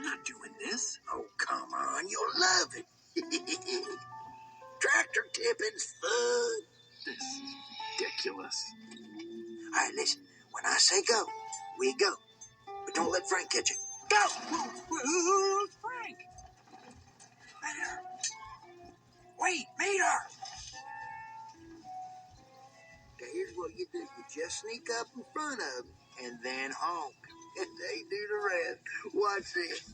not doing this. Oh, come on. You'll love it. Tractor tipping's fun. This is ridiculous. All right, listen. When I say go, we go. But don't let Frank catch it. Go! Who's Frank? Mater. Wait, Mater! Okay, here's what you do. You just sneak up in front of them and then honk. And they do the rest. Watch this.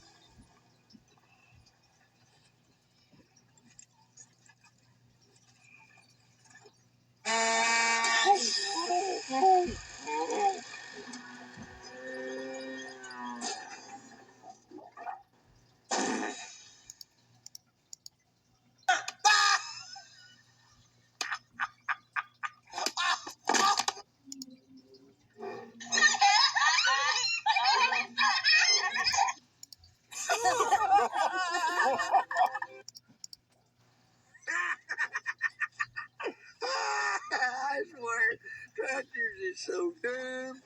I swear, tractors is so dumb.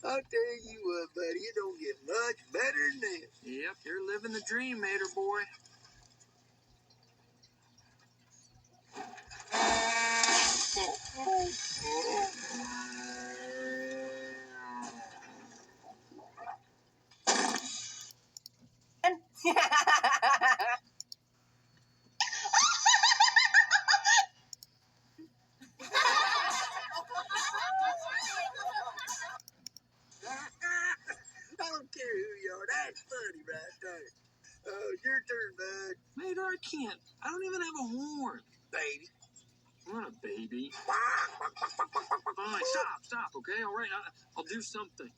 I'll tell you what, buddy, it don't get much better than this. Yep, you're living the dream, Mater boy. I don't care who you are. That's funny right there. Oh, your turn, bud. Mater, I can't. I don't even have a horn. Baby. I'm not a baby. Fine, stop, okay? All right, I'll do something.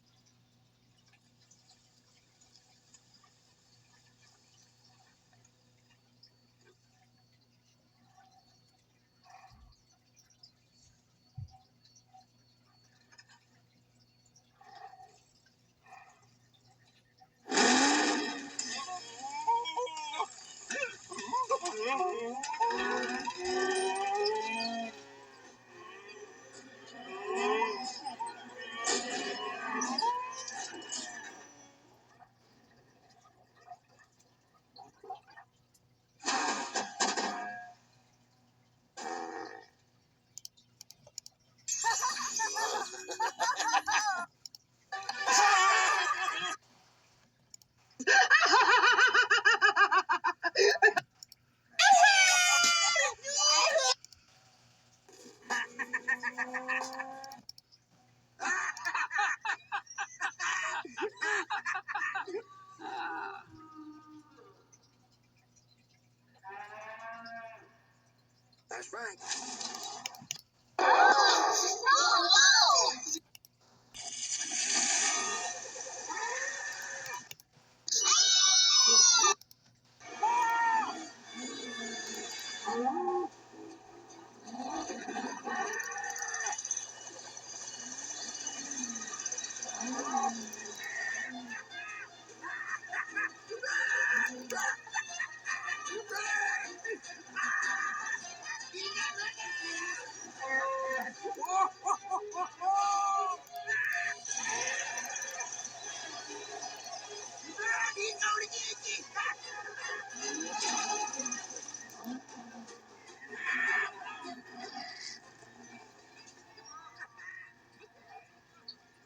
That's Frank.